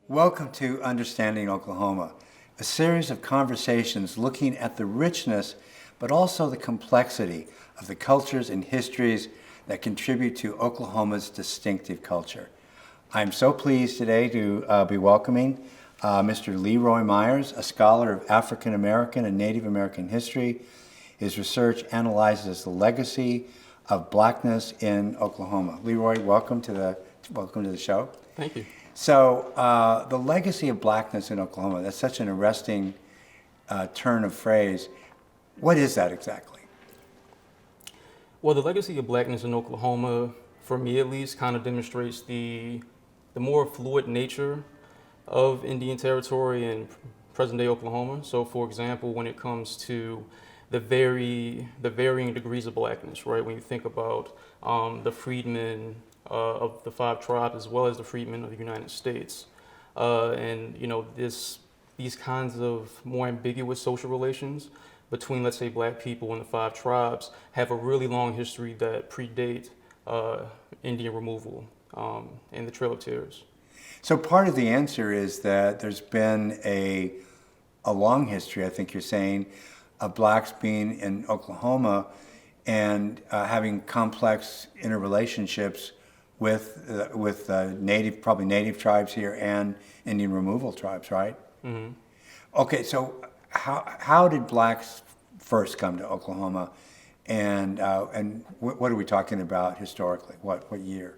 Welcome to Understanding Oklahoma, a series of conversations looking at the richness but also the complexity of the cultures and histories that contribute to Oklahoma's distinctive culture. I'm so pleased today to be welcoming Mr. Leroy Meyers, a scholar of African American and Native American history. His research analyzes the legacy of Blackness in Oklahoma. Leroy, welcome to the show. Thank you. So the legacy of Blackness in Oklahoma, that's such an arresting turn of phrase. What is that exactly? Well, the legacy of Blackness in Oklahoma, for me at least, kind of demonstrates the more fluid nature of Indian Territory and present-day Oklahoma. So, for example, when it comes to the varying degrees of Blackness, right? When you think about the freedmen of the five tribes, as well as the freedmen of the United States, and these kinds of more ambiguous social relations between, let's say, Black people and the five tribes have a really long history that predate Indian removal and the Trail of Tears. So part of the answer is that there's been a long history, I think you're saying, of Blacks being in Oklahoma and having complex interrelationships with probably native tribes here and Indian removal tribes, right? Mm-hmm. Okay, so how did Blacks first come to Oklahoma, and what are we talking about historically? What year?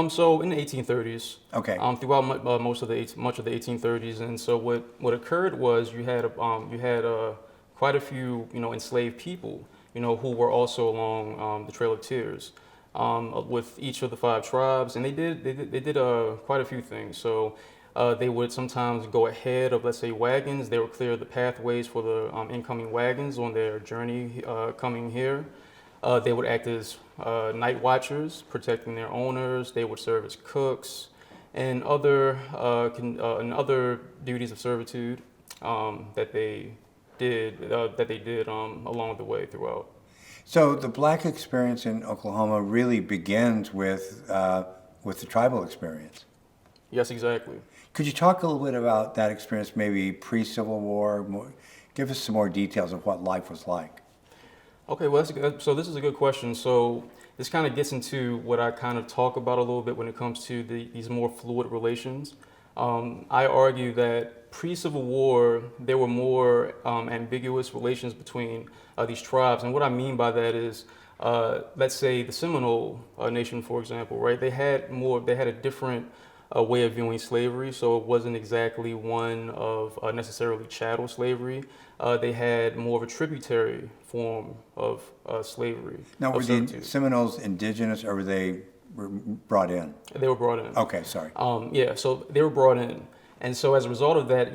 So in the 1830s. Okay. Throughout much of the 1830s, and so what occurred was you had quite a few enslaved people who were also along the Trail of Tears. With each of the five tribes, and they did quite a few things. So they would sometimes go ahead of, let's say, wagons. They would clear the pathways for the incoming wagons on their journey coming here. They would act as night watchers, protecting their owners. They would serve as cooks and other duties of servitude that they did along the way throughout. So the Black experience in Oklahoma really begins with the tribal experience. Yes, exactly. Could you talk a little bit about that experience, maybe pre-Civil War? Give us some more details of what life was like. Okay, well, so this is a good question. So this kind of gets into what I kind of talk about a little bit when it comes to these more fluid relations. I argue that pre-Civil War, there were more ambiguous relations between these tribes. And what I mean by that is, let's say the Seminole Nation, for example, right? They had a different way of viewing slavery. So it wasn't exactly one of necessarily chattel slavery. They had more of a tributary form of slavery. Now, were the Seminoles indigenous, or were they brought in? They were brought in. Okay, sorry. Yeah, so they were brought in. And so as a result of that,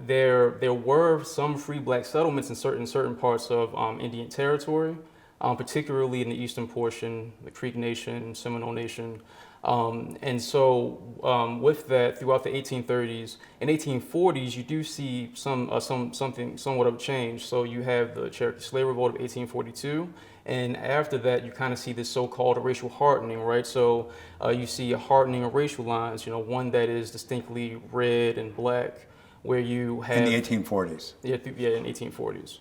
there were some free Black settlements in certain parts of Indian Territory, particularly in the eastern portion, the Creek Nation, Seminole Nation. And so with that, throughout the 1830s and 1840s, you do see something somewhat of a change. So you have the Cherokee Slave Revolt of 1842. And after that, you kind of see this so-called racial hardening, right? So you see a hardening of racial lines, one that is distinctly red and black, where you have... In the 1840s. Yeah, in 1840s.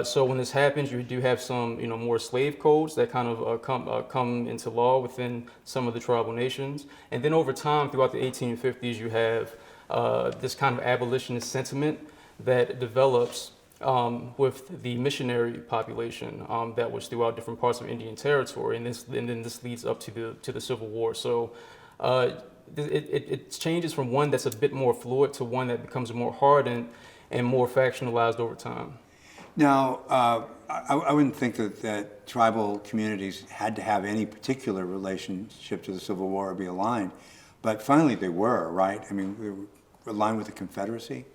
So when this happens, you do have some, more slave codes that kind of come into law within some of the tribal nations. And then over time, throughout the 1850s, you have this kind of abolitionist sentiment that develops with the missionary population that was throughout different parts of Indian Territory, and then this leads up to the Civil War. So it changes from one that's a bit more fluid to one that becomes more hardened and more factionalized over time. Now, I wouldn't think that tribal communities had to have any particular relationship to the Civil War or be aligned, but finally they were, right? I mean, they were aligned with the Confederacy.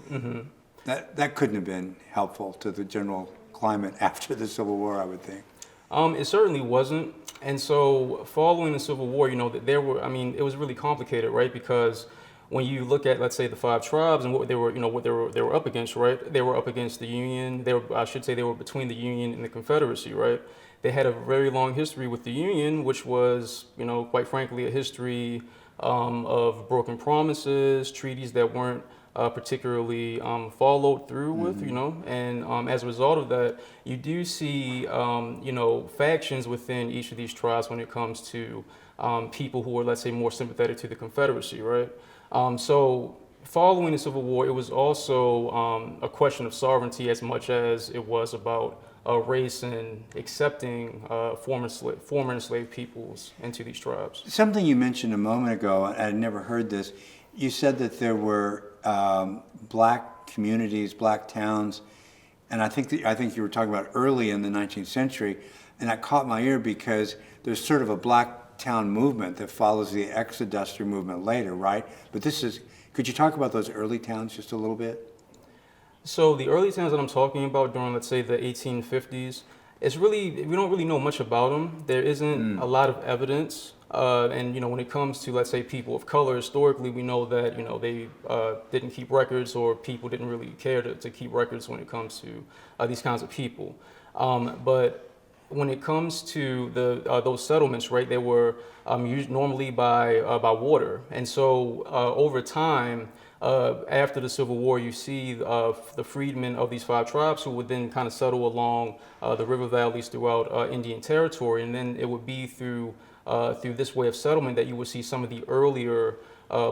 Mm-hmm. That couldn't have been helpful to the general climate after the Civil War, I would think. It certainly wasn't. And so following the Civil War, it was really complicated, right? Because when you look at, let's say, the five tribes and what they were up against, right? They were up against the Union. They were between the Union and the Confederacy, right? They had a very long history with the Union, which was, quite frankly, a history of broken promises, treaties that weren't particularly followed through with, and as a result of that, you do see, factions within each of these tribes when it comes to people who are, let's say, more sympathetic to the Confederacy, right? So following the Civil War, it was also a question of sovereignty as much as it was about race and accepting former enslaved peoples into these tribes. Something you mentioned a moment ago, and I'd never heard this. You said that there were black communities, black towns, and I think you were talking about early in the 19th century, and that caught my ear because there's sort of a black town movement that follows the exoduster movement later, right? But could you talk about those early towns just a little bit? So the early towns that I'm talking about during, let's say, the 1850s, we don't really know much about them. There isn't a lot of evidence. And when it comes to, let's say, people of color, historically, we know that they didn't keep records, or people didn't really care to keep records when it comes to these kinds of people. But when it comes to those settlements, right, they were used normally by water, and so over time. After the Civil War, you see the freedmen of these 5 tribes who would then kind of settle along the river valleys throughout Indian Territory, and then it would be through this way of settlement that you would see some of the earlier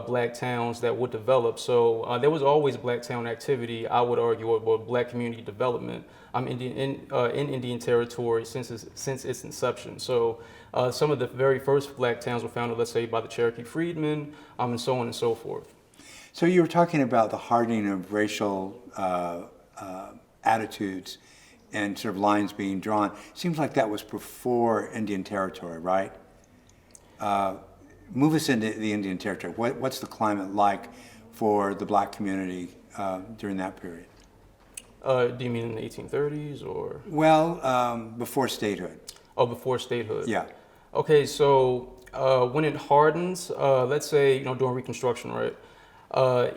black towns that would develop. So there was always black town activity, I would argue, or black community development in Indian Territory since its inception. So some of the very first black towns were founded, let's say, by the Cherokee freedmen, and so on and so forth. So you were talking about the hardening of racial attitudes and sort of lines being drawn. Seems like that was before Indian Territory, right? Move us into the Indian Territory. What's the climate like for the black community during that period? Do you mean in the 1830s or? Well, before statehood. Oh, before statehood. Yeah. Okay, so when it hardens, let's say during Reconstruction, right?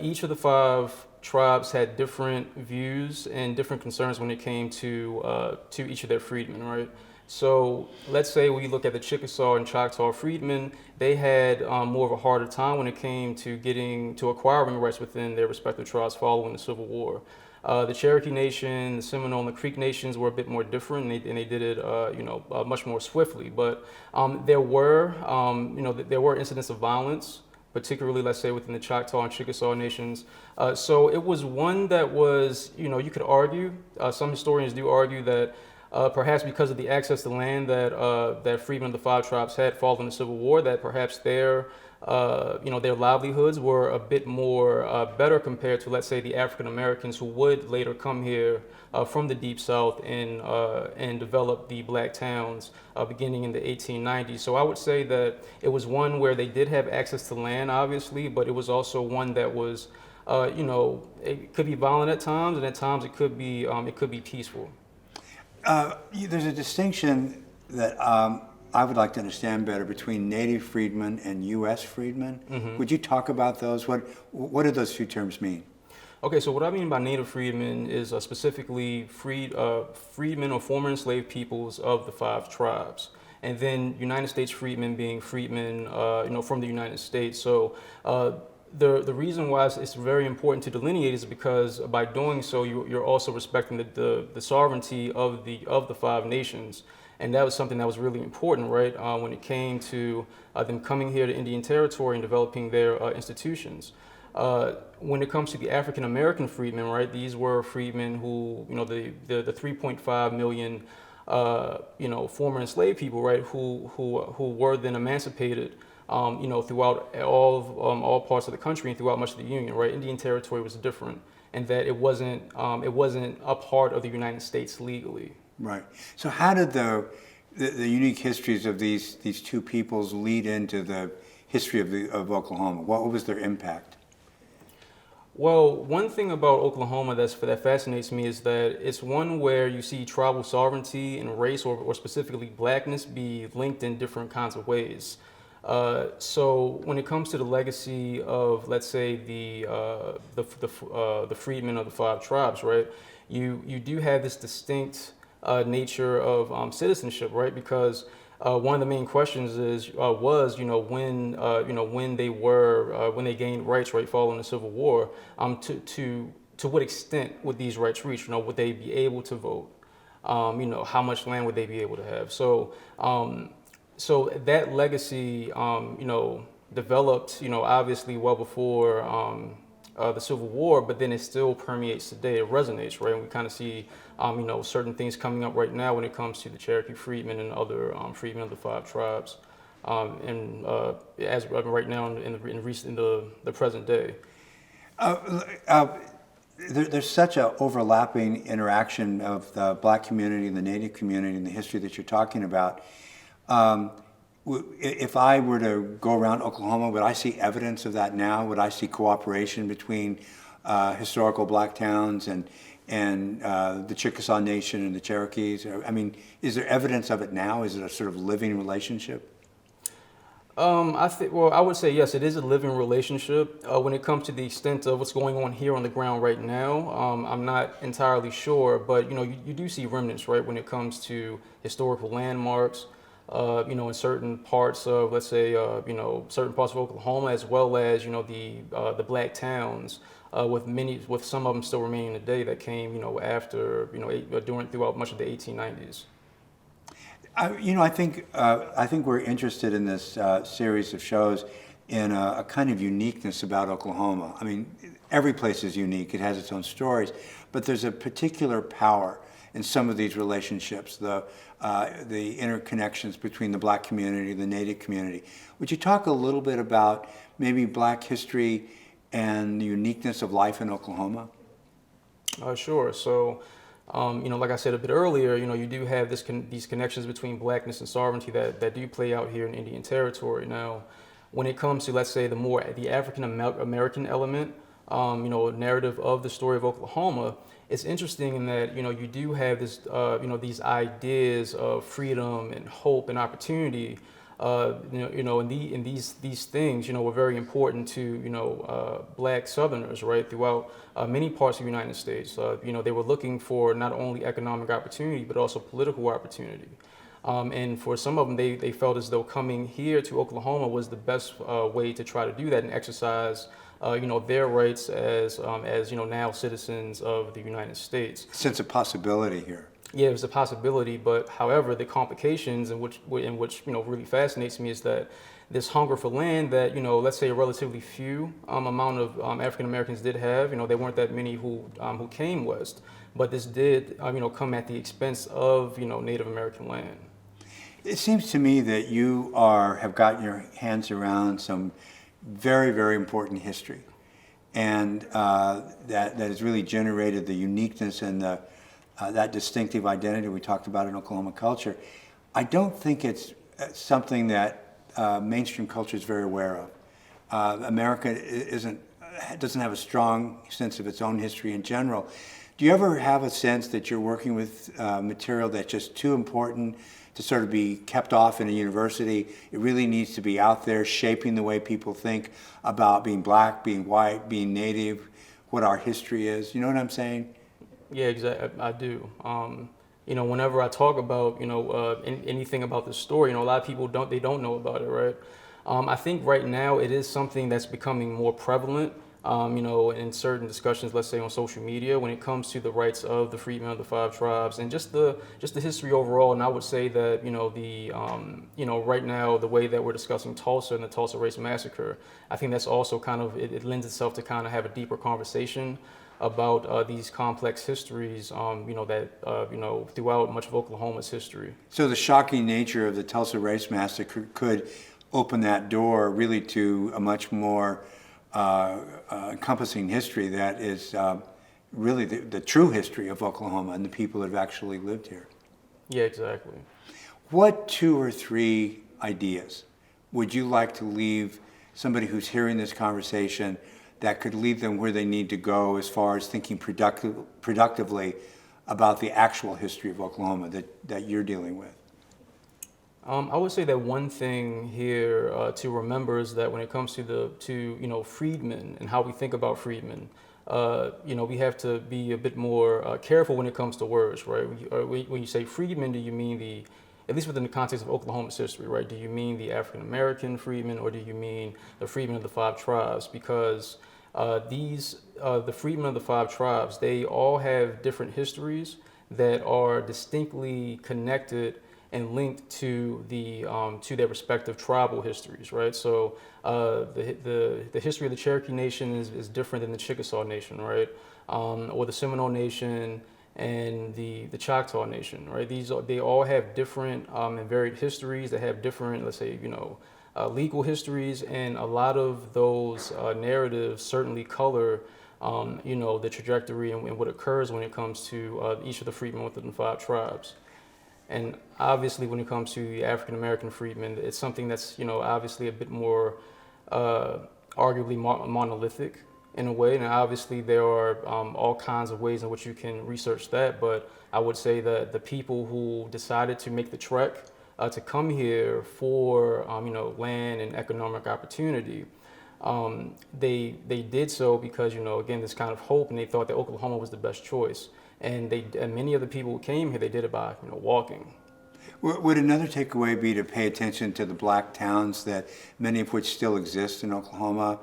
Each of the 5 tribes had different views and different concerns when it came to each of their freedmen, right? So let's say we look at the Chickasaw and Choctaw freedmen, they had more of a harder time when it came to acquiring rights within their respective tribes following the Civil War. The Cherokee Nation, the Seminole, and the Creek Nations were a bit more different, and they did it, much more swiftly. But there were incidents of violence, particularly, let's say, within the Choctaw and Chickasaw nations. So it was one that was, you could argue, some historians do argue that perhaps because of the access to land that freedmen of the 5 tribes had following the Civil War, that perhaps their livelihoods were a bit more better compared to, let's say, the African Americans who would later come here from the Deep South and develop the black towns beginning in the 1890s. So I would say that it was one where they did have access to land, obviously, but it was also one that was, it could be violent at times, and at times it could be peaceful. There's a distinction that I would like to understand better between native freedmen and U.S. freedmen. Mm-hmm. Would you talk about those? What do those 2 terms mean? Okay, so what I mean by native freedmen is specifically freedmen or former enslaved peoples of the 5 tribes, and then United States freedmen being freedmen, from the United States. So the reason why it's very important to delineate is because by doing so, you're also respecting the sovereignty of the 5 nations. And that was something that was really important, right, when it came to them coming here to Indian Territory and developing their institutions. When it comes to the African American freedmen, right, these were freedmen who, the 3.5 million, former enslaved people, right, who were then emancipated, throughout all parts of the country and throughout much of the Union, right. Indian Territory was different in that it wasn't a part of the United States legally. Right. So how did the unique histories of these 2 peoples lead into the history of Oklahoma? What was their impact? Well, one thing about Oklahoma that fascinates me is that it's one where you see tribal sovereignty and race, or specifically blackness, be linked in different kinds of ways. So when it comes to the legacy of, let's say, the freedmen of the 5 tribes, right, you do have this distinct nature of citizenship, right? Because one of the main questions was when they gained rights right following the Civil War, to what extent would these rights reach? Would they be able to vote? How much land would they be able to have? So that legacy, developed, obviously well before the Civil War, but then it still permeates today. It resonates, right? And we kind of see, certain things coming up right now when it comes to the Cherokee freedmen and other freedmen of the five tribes, as right now in the present day. There's such an overlapping interaction of the Black community and the Native community and the history that you're talking about. If I were to go around Oklahoma, would I see evidence of that now? Would I see cooperation between historical Black towns and the Chickasaw Nation and the Cherokees? I mean, is there evidence of it now? Is it a sort of living relationship? I would say yes, it is a living relationship. When it comes to the extent of what's going on here on the ground right now, I'm not entirely sure, but you do see remnants, right, when it comes to historical landmarks. In certain parts of, let's say, certain parts of Oklahoma, as well as the Black towns, with some of them still remaining today that came after throughout much of the 1890s. I think we're interested in this series of shows in a kind of uniqueness about Oklahoma. I mean, every place is unique; it has its own stories, but there's a particular power in some of these relationships, the interconnections between the Black community and the Native community. Would you talk a little bit about maybe Black history and the uniqueness of life in Oklahoma? Sure. So, like I said a bit earlier, you do have these connections between Blackness and sovereignty that do play out here in Indian Territory. Now, when it comes to, let's say, the African American element, narrative of the story of Oklahoma, it's interesting in that you do have this these ideas of freedom and hope and opportunity, and these things were very important to Black Southerners, right, throughout many parts of the United States. They were looking for not only economic opportunity but also political opportunity. And for some of them, they felt as though coming here to Oklahoma was the best way to try to do that and exercise their rights as now citizens of the United States. Sense of possibility here. Yeah, it was a possibility, but however, the complications in which really fascinates me is that this hunger for land that let's say a relatively few amount of African Americans did have. There weren't that many who came west, but this did come at the expense of Native American land. It seems to me that you have gotten your hands around some very, very important history, and that has really generated the uniqueness and that distinctive identity we talked about in Oklahoma culture. I don't think it's something that mainstream culture is very aware of. America doesn't have a strong sense of its own history in general. Do you ever have a sense that you're working with material that's just too important to sort of be kept off in a university? It really needs to be out there, shaping the way people think about being Black, being white, being Native, what our history is. You know what I'm saying? Yeah, exactly. I do. Whenever I talk about anything about the story, a lot of people don't know about it, right? I think right now it is something that's becoming more prevalent. In certain discussions, let's say on social media, when it comes to the rights of the freedmen of the five tribes and just the history overall. And I would say that right now the way that we're discussing Tulsa and the Tulsa Race Massacre, I think that's also kind of it lends itself to kind of have a deeper conversation about these complex histories, throughout much of Oklahoma's history. So the shocking nature of the Tulsa Race Massacre could open that door really to a much more encompassing history that is really the true history of Oklahoma and the people that have actually lived here. Yeah, exactly. What 2 or 3 ideas would you like to leave somebody who's hearing this conversation that could lead them where they need to go as far as thinking productively about the actual history of Oklahoma that you're dealing with? I would say that one thing here to remember is that when it comes to freedmen and how we think about freedmen, we have to be a bit more careful when it comes to words, right? When you say freedmen, do you mean the at least within the context of Oklahoma's history, right? Do you mean the African American freedmen, or do you mean the freedmen of the five tribes? Because the freedmen of the five tribes, they all have different histories that are distinctly connected and linked to their respective tribal histories, right? So the history of the Cherokee Nation is different than the Chickasaw Nation, right? Or the Seminole Nation and the Choctaw Nation, right? They all have different and varied histories. They have different, let's say, legal histories, and a lot of those narratives certainly color, the trajectory and what occurs when it comes to each of the freedmen within the five tribes. And obviously, when it comes to the African American freedmen, it's something that's, obviously a bit more arguably monolithic in a way. And obviously, there are all kinds of ways in which you can research that. But I would say that the people who decided to make the trek to come here for, land and economic opportunity, they did so because, again, this kind of hope, and they thought that Oklahoma was the best choice. And many of the people who came here, they did it by, walking. Would another takeaway be to pay attention to the black towns, that many of which still exist in Oklahoma,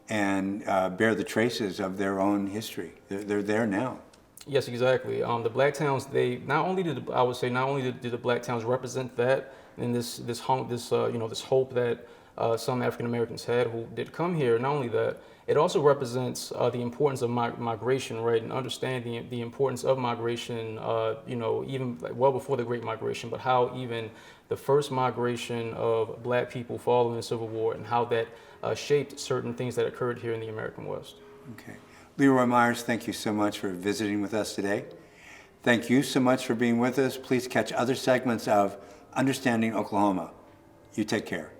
and bear the traces of their own history? They're there now. Yes, exactly. The black towns, they not only did the black towns represent that, and this hope that some African Americans had who did come here. Not only that, it also represents the importance of migration, right, and understanding the importance of migration. Even well before the Great Migration, but how even the first migration of black people following the Civil War, and how that shaped certain things that occurred here in the American West. Okay. Leroy Meyers, thank you so much for visiting with us today. Thank you so much for being with us. Please catch other segments of Understanding Oklahoma. You take care.